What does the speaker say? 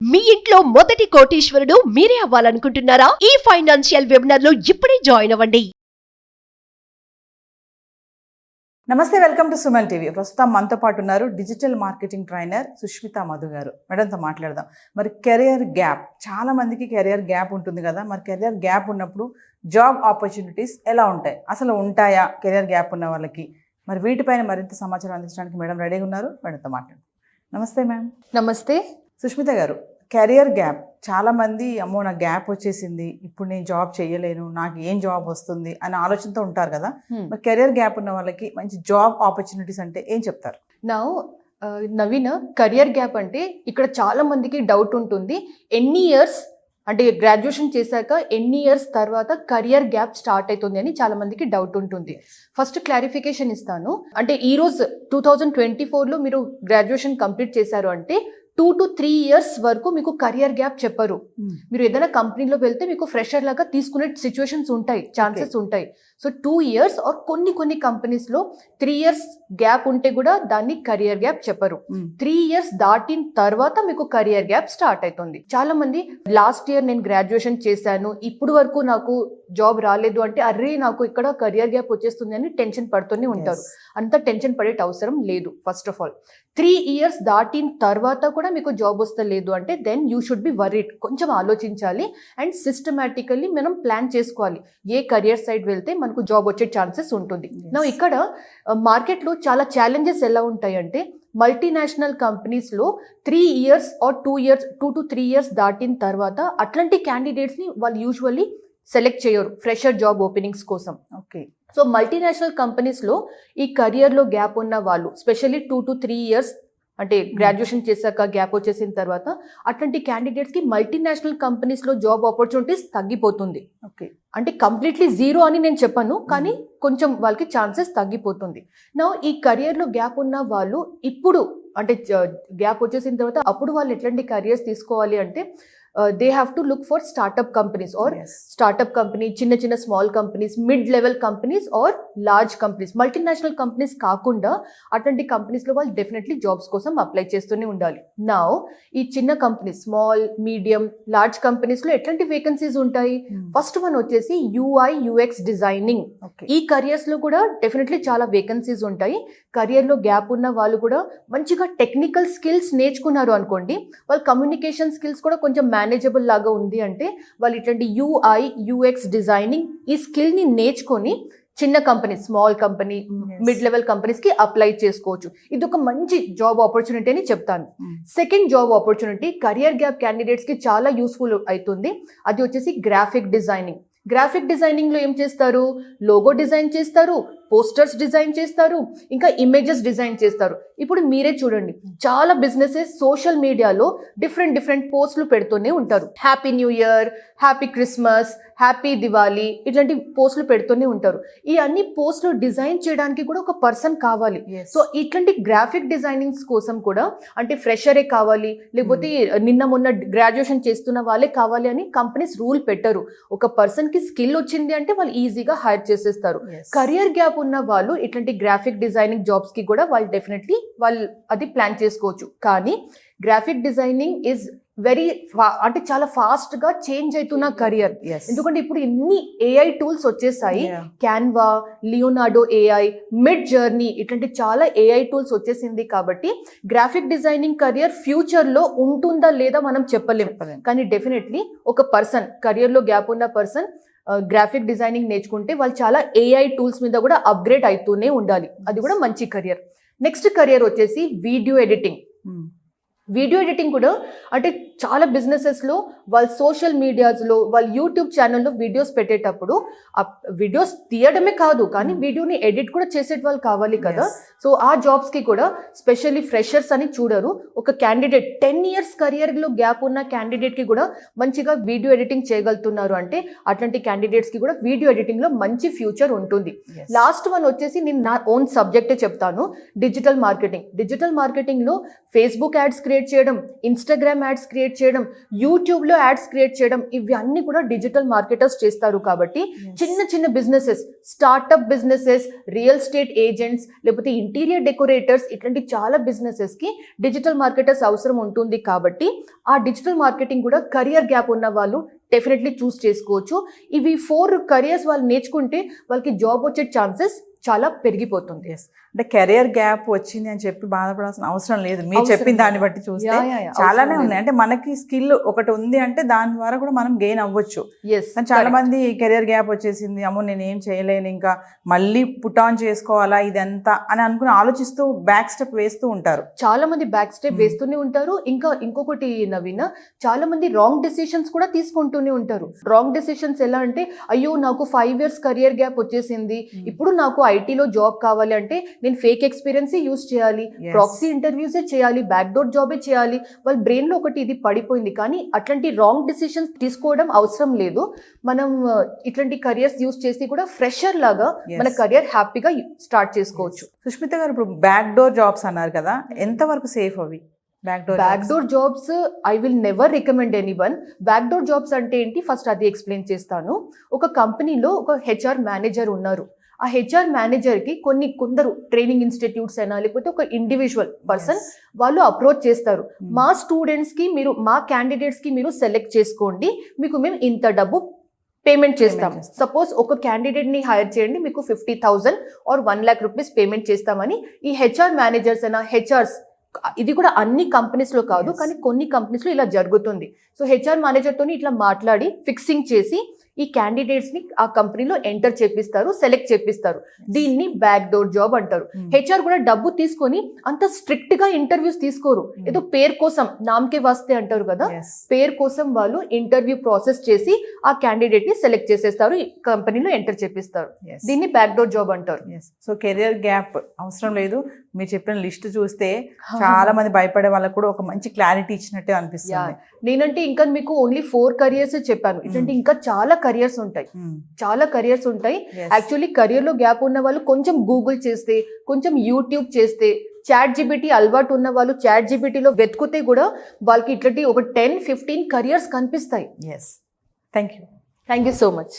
మీ ఇంట్లో మొదటి కోటీశ్వరుడు మీరే అవ్వాలనుకుంటున్నారా? ఈ ఫైనాన్షియల్ వెబినార్ లో ఇప్పుడే జాయిన్ అవ్వండి. నమస్తే, వెల్కమ్ టు సుమన్ టీవీ. ప్రస్తుతం మనతో పాటు ఉన్నారు digital marketing trainer Sushmita Madhu గారు. మేడంతో మాట్లాడదాం. మరి కెరియర్ గ్యాప్, చాలా మందికి కెరియర్ గ్యాప్ ఉంటుంది కదా. మరి కెరియర్ గ్యాప్ ఉన్నప్పుడు జాబ్ ఆపర్చునిటీస్ ఎలా ఉంటాయి, అసలు ఉంటాయా కెరియర్ గ్యాప్ ఉన్న వాళ్ళకి? మరి వీటిపైన మరింత సమాచారం అందించడానికి మేడం రెడీగా ఉన్నారు. మేడంతో మాట్లాడదాం. నమస్తే మ్యామ్. నమస్తే సుష్మిత గారు, కెరియర్ గ్యాప్, చాలామంది అమ్మో నాకు గ్యాప్ వచ్చేసింది, ఇప్పుడు నేను జాబ్ చేయలేను, నాకు ఏం జాబ్ వస్తుంది అనే ఆలోచనతో ఉంటారు కదా. మరి కెరియర్ గ్యాప్ ఉన్న వాళ్ళకి మంచి జాబ్ ఆపర్చునిటీస్ అంటే ఏం చెప్తారు? నవీన్, కెరియర్ గ్యాప్ అంటే ఇక్కడ చాలా మందికి డౌట్ ఉంటుంది. ఎన్ని ఇయర్స్ అంటే గ్రాడ్యుయేషన్ చేశాక ఎన్ని ఇయర్స్ తర్వాత కెరియర్ గ్యాప్ స్టార్ట్ అవుతుంది అని చాలా మందికి డౌట్ ఉంటుంది. ఫస్ట్ క్లారిఫికేషన్ ఇస్తాను. అంటే ఈ రోజు 2024లో మీరు గ్రాడ్యుయేషన్ కంప్లీట్ చేశారు అంటే 2 to 3 years వరకు మీకు కెరియర్ గ్యాప్ చెప్పరు. మీరు ఏదైనా కంపెనీలో వెళ్తే మీకు ఫ్రెషర్ లాగా తీసుకునే సిచ్యువేషన్స్ ఉంటాయి, ఛాన్సెస్ ఉంటాయి. సో 2 years ఆర్ కొన్ని కంపెనీస్లో 3 years గ్యాప్ ఉంటే కూడా దాన్ని కెరియర్ గ్యాప్ చెప్పరు. 3 years దాటిన తర్వాత మీకు కెరియర్ గ్యాప్ స్టార్ట్ అవుతుంది. చాలా మంది లాస్ట్ ఇయర్ నేను గ్రాడ్యుయేషన్ చేశాను, ఇప్పుడు వరకు నాకు జాబ్ రాలేదు అంటే అర్రే నాకు ఇక్కడ కెరియర్ గ్యాప్ వచ్చేస్తుంది అని టెన్షన్ పడుతూనే ఉంటారు. అంత టెన్షన్ పడే అవసరం లేదు. ఫస్ట్ ఆఫ్ ఆల్ 3 years దాటిన తర్వాత కూడా మీకు జాబ్ వస్తలేదు అంటే then you should be worried. కొంచెం ఆలోచించాలి అండ్ సిస్టమేటికల్లీ మనం ప్లాన్ చేసుకోవాలి ఏ కెరియర్ సైడ్ వెళ్తే మనకు జాబ్ వచ్చే ఛాన్సెస్ ఉంటుంది. నా ఇక్కడ మార్కెట్లో చాలా ఛాలెంజెస్ ఎలా ఉంటాయంటే మల్టీనేషనల్ కంపెనీస్లో 3 years ఆర్ 2 to 3 years దాటిన తర్వాత అట్లాంటి క్యాండిడేట్స్ని వాళ్ళు యూజువల్లీ సెలెక్ట్ చేయరు ఫ్రెషర్ జాబ్ ఓపెనింగ్స్ కోసం. ఓకే. సో మల్టీనేషనల్ కంపెనీస్లో ఈ కెరియర్లో గ్యాప్ ఉన్న వాళ్ళు స్పెషల్లీ 2 to 3 years అంటే గ్రాడ్యుయేషన్ చేశాక గ్యాప్ వచ్చేసిన తర్వాత అట్లాంటి క్యాండిడేట్స్కి మల్టీనేషనల్ కంపెనీస్లో జాబ్ ఆపర్చునిటీస్ తగ్గిపోతుంది. ఓకే. అంటే కంప్లీట్లీ జీరో అని నేను చెప్పను, కానీ కొంచెం వాళ్ళకి ఛాన్సెస్ తగ్గిపోతుంది. నా ఈ కెరియర్లో గ్యాప్ ఉన్న వాళ్ళు ఇప్పుడు అంటే గ్యాప్ వచ్చేసిన తర్వాత అప్పుడు వాళ్ళు ఎట్లాంటి కెరియర్స్ తీసుకోవాలి అంటే they have to look for startup companies or startup company, చిన్న small companies, mid level companies or large companies. Multinational companies కాకుండా అట్లాంటి కంపెనీస్లో వాళ్ళు డెఫినెట్లీ జాబ్స్ కోసం అప్లై చేస్తూనే ఉండాలి. నా ఈ చిన్న కంపెనీస్, స్మాల్, మీడియం, లార్జ్ కంపెనీస్లో ఎట్లాంటి వేకెన్సీస్ ఉంటాయి? ఫస్ట్ వన్ వచ్చేసి UI UX డిజైనింగ్. ఈ కెరియర్స్లో కూడా డెఫినెట్లీ చాలా వేకెన్సీస్ ఉంటాయి. కెరియర్లో గ్యాప్ ఉన్న వాళ్ళు కూడా మంచిగా టెక్నికల్ స్కిల్స్ నేర్చుకున్నారు అనుకోండి, వాళ్ళ కమ్యూనికేషన్ స్కిల్స్ కూడా కొంచెం మేనేజబుల్ లాగా ఉంది అంటే వాళ్ళు ఇట్లాంటి UI UX డిజైనింగ్ ఈ స్కిల్ని నేర్చుకొని చిన్న company, small company, mid level కంపెనీస్కి అప్లై చేసుకోవచ్చు. ఇది ఒక మంచి జాబ్ ఆపర్చునిటీ అని చెప్తాను. Second job opportunity career gap క్యాండిడేట్స్కి చాలా యూస్ఫుల్ అవుతుంది. అది వచ్చేసి గ్రాఫిక్ డిజైనింగ్. గ్రాఫిక్ డిజైనింగ్లో ఏం చేస్తారు? లోగో డిజైన్ చేస్తారు, పోస్టర్స్ డిజైన్ చేస్తారు, ఇంకా ఇమేజెస్ డిజైన్ చేస్తారు. ఇప్పుడు మీరే చూడండి, చాలా బిజినెసెస్ సోషల్ మీడియాలో డిఫరెంట్ పోస్టులు పెడుతూనే ఉంటారు. Happy new year, happy Christmas, happy Diwali, ఇట్లాంటి పోస్టులు పెడుతూనే ఉంటారు. ఈ అన్ని పోస్టులు డిజైన్ చేయడానికి కూడా ఒక పర్సన్ కావాలి. సో ఇట్లాంటి గ్రాఫిక్ డిజైనింగ్స్ కోసం కూడా అంటే ఫ్రెషరే కావాలి, లేకపోతే నిన్న మొన్న గ్రాడ్యుయేషన్ చేస్తున్న వాళ్ళే కావాలి అని కంపెనీస్ రూల్ పెట్టరు. ఒక పర్సన్ కి స్కిల్ వచ్చింది అంటే వాళ్ళు ఈజీగా హైర్ చేసేస్తారు. కెరియర్ గ్యాప్ ఉన్న వాళ్ళు ఇట్లాంటి గ్రాఫిక్ డిజైనింగ్ జాబ్స్ కి కూడా వాళ్ళు డెఫినెట్లీ వాళ్ళు అది ప్లాన్ చేసుకోవచ్చు. కానీ గ్రాఫిక్ డిజైనింగ్ ఈజ్ అంటే చాలా ఫాస్ట్ గా చేంజ్ అవుతున్న కెరియర్. ఎందుకంటే ఇప్పుడు ఇన్ని AI టూల్స్ వచ్చేసాయి. Canva, Leonardo AI, mid journey, ఇట్లాంటి చాలా AI టూల్స్ వచ్చేసింది. కాబట్టి గ్రాఫిక్ డిజైనింగ్ కెరియర్ ఫ్యూచర్ లో ఉంటుందా లేదా మనం చెప్పలేం. కానీ డెఫినెట్లీ ఒక పర్సన్ కెరియర్ లో గ్యాప్ ఉన్న పర్సన్ గ్రాఫిక్ డిజైనింగ్ నేర్చుకుంటే వాళ్ళు చాలా AI టూల్స్ మీద కూడా అప్గ్రేడ్ అవుతూనే ఉండాలి. అది కూడా మంచి కెరియర్. నెక్స్ట్ కెరియర్ వచ్చేసి వీడియో ఎడిటింగ్. వీడియో ఎడిటింగ్ కూడా అంటే చాలా బిజినెసెస్లో వాళ్ళు సోషల్ మీడియాస్లో, వాళ్ళ యూట్యూబ్ ఛానల్లో వీడియోస్ పెట్టేటప్పుడు ఆ వీడియోస్ తీయడమే కాదు, కానీ వీడియోని ఎడిట్ కూడా చేసే వాళ్ళు కావాలి కదా. సో ఆ జాబ్స్కి కూడా స్పెషల్లీ ఫ్రెషర్స్ అని చూడరు. ఒక క్యాండిడేట్ 10 years కెరియర్లో గ్యాప్ ఉన్న క్యాండిడేట్కి కూడా మంచిగా వీడియో ఎడిటింగ్ చేయగలుగుతున్నారు అంటే అట్లాంటి క్యాండిడేట్స్కి కూడా వీడియో ఎడిటింగ్లో మంచి ఫ్యూచర్ ఉంటుంది. లాస్ట్ వన్ వచ్చేసి నేను నా ఓన్ సబ్జెక్టే చెప్తాను, డిజిటల్ మార్కెటింగ్. డిజిటల్ మార్కెటింగ్లో ఫేస్బుక్ యాడ్స్ క్రియేట్ క్రియేట్ చేయడం, ఇన్స్టాగ్రామ్ యాడ్స్ క్రియేట్ చేయడం, యూట్యూబ్లో యాడ్స్ క్రియేట్ చేయడం, ఇవి అన్ని కూడా డిజిటల్ మార్కెటర్స్ చేస్తారు. కాబట్టి చిన్న చిన్న businesses, startup businesses, real estate agents, లేకపోతే ఇంటీరియర్ డెకరేటర్స్, ఇట్లాంటి చాలా బిజినెసెస్కి డిజిటల్ మార్కెటర్స్ అవసరం ఉంటుంది. కాబట్టి ఆ డిజిటల్ మార్కెటింగ్ కూడా కెరియర్ గ్యాప్ ఉన్న వాళ్ళు డెఫినెట్లీ చూస్ చేసుకోవచ్చు. ఇవి 4 careers వాళ్ళు నేర్చుకుంటే వాళ్ళకి జాబ్ వచ్చే ఛాన్సెస్ చాలా పెరిగిపోతుంది. అంటే కెరియర్ గ్యాప్ వచ్చింది అని చెప్పి బాధపడాల్సిన అవసరం లేదు. మీరు అవసరం చెప్పిన దాన్ని లేదు. బట్టి చూస్తే Yeah. చాలానే అవసరం ఉన్నాయి. అంటే మనకి స్కిల్ ఒకటి ఉంది అంటే దాని ద్వారా కూడా మనం గెయిన్ అవ్వచ్చు. Yes, కానీ చాలా correct. మంది కెరియర్ గ్యాప్ వచ్చేసింది, అమ్మో నేను ఏం చేయలేను, ఇంకా మళ్ళీ పుట్ ఆన్ చేసుకోవాలా ఇదంతా అని అనుకుని ఆలోచిస్తూ బ్యాక్ స్టెప్ వేస్తూ ఉంటారు. చాలా మంది బ్యాక్ స్టెప్ వేస్తూనే ఉంటారు. ఇంకా ఇంకొకటి నవీన, చాలా మంది రాంగ్ డెసిషన్స్ కూడా తీసుకుంటూనే ఉంటారు. రాంగ్ డెసిషన్స్ ఎలా అంటే, అయ్యో నాకు 5 years కెరియర్ గ్యాప్ వచ్చేసింది, ఇప్పుడు నాకు ఐటీలో జాబ్ కావాలి అంటే నేను ఫేక్ ఎక్స్పీరియన్స్ యూస్ చేయాలి, ప్రాక్సీ ఇంటర్వ్యూసే చేయాలి, బ్యాక్ డోర్ జాబే చేయాలి. వాళ్ళ బ్రెయిన్ లో ఒకటి ఇది పడిపోయింది. కానీ అట్లాంటి రాంగ్ డెసిషన్స్ తీసుకోవడం అవసరం లేదు. మనం ఇట్లాంటి కెరియర్స్ యూస్ చేసి కూడా ఫ్రెషర్ లాగా మన కెరియర్ హ్యాపీగా స్టార్ట్ చేసుకోవచ్చు. సుష్మిత గారు, ఇప్పుడు బ్యాక్ డోర్ జాబ్స్ అన్నారు కదా, ఎంతవరకు సేఫ్ అవి? Back door jobs I will never recommend anyone. Back door jobs అంటే ఏంటి, ఫస్ట్ అది ఎక్స్ప్లెయిన్ చేస్తాను. ఒక కంపెనీలో ఒక హెచ్ఆర్ మేనేజర్ ఉన్నారు. ఆ హెచ్ఆర్ మేనేజర్కి కొందరు ట్రైనింగ్ ఇన్స్టిట్యూట్స్ అయినా లేకపోతే ఒక ఇండివిజువల్ పర్సన్ వాళ్ళు అప్రోచ్ చేస్తారు. మా స్టూడెంట్స్కి మీరు, మా క్యాండిడేట్స్కి మీరు సెలెక్ట్ చేసుకోండి, మీకు మేము ఇంత డబ్బు పేమెంట్ చేస్తాం. సపోజ్ ఒక క్యాండిడేట్ని హైర్ చేయండి, మీకు 50,000 ఆర్ 1 lakh rupees పేమెంట్ చేస్తామని ఈ హెచ్ఆర్ మేనేజర్స్ అయినా హెచ్ఆర్స్, ఇది కూడా అన్ని కంపెనీస్లో కాదు కానీ కొన్ని కంపెనీస్లో ఇలా జరుగుతుంది. సో హెచ్ఆర్ మేనేజర్తో ఇట్లా మాట్లాడి ఫిక్సింగ్ చేసి ఈ క్యాండిడేట్స్ని ఆ కంపెనీలో ఎంటర్ చేపిస్తారు, సెలెక్ట్ చేపిస్తారు. దీన్ని బ్యాక్ డోర్ జాబ్ అంటారు. హెచ్ఆర్ కూడా డబ్బు తీసుకొని అంత స్ట్రిక్ట్ గా ఇంటర్వ్యూస్ తీసుకోరు. ఏదో పేరు కోసం, నామకే వాస్తే అంటారు కదా, పేరు కోసం వాళ్ళు ఇంటర్వ్యూ ప్రాసెస్ చేసి ఆ క్యాండిడేట్ ని సెలెక్ట్ చేసేస్తారు, ఈ కంపెనీలో ఎంటర్ చేపిస్తారు. దీన్ని బ్యాక్ డోర్ జాబ్ అంటారు. సో కెరియర్ గ్యాప్ అవసరం లేదు. మీరు చెప్పిన లిస్ట్ చూస్తే చాలా మంది భయపడే వాళ్ళకు కూడా ఒక మంచి క్లారిటీ ఇచ్చినట్టే అనిపిస్తుంది. నేనంటే ఇంకా మీకు ఓన్లీ 4 careers చెప్పాను. ఇట్లాంటి ఇంకా చాలా careers ఉంటాయి, చాలా careers ఉంటాయి. యాక్చువల్లీ కెరియర్ లో గ్యాప్ ఉన్న వాళ్ళు కొంచెం గూగుల్ చేస్తే, కొంచెం యూట్యూబ్ చేస్తే, చాట్ జీపీటీ అలవాటు ఉన్న వాళ్ళు చాట్ జీపీటీలో వెతుకుతే కూడా వాళ్ళకి ఇట్లాంటి ఒక 10-15 careers కనిపిస్తాయి. Thank you so much.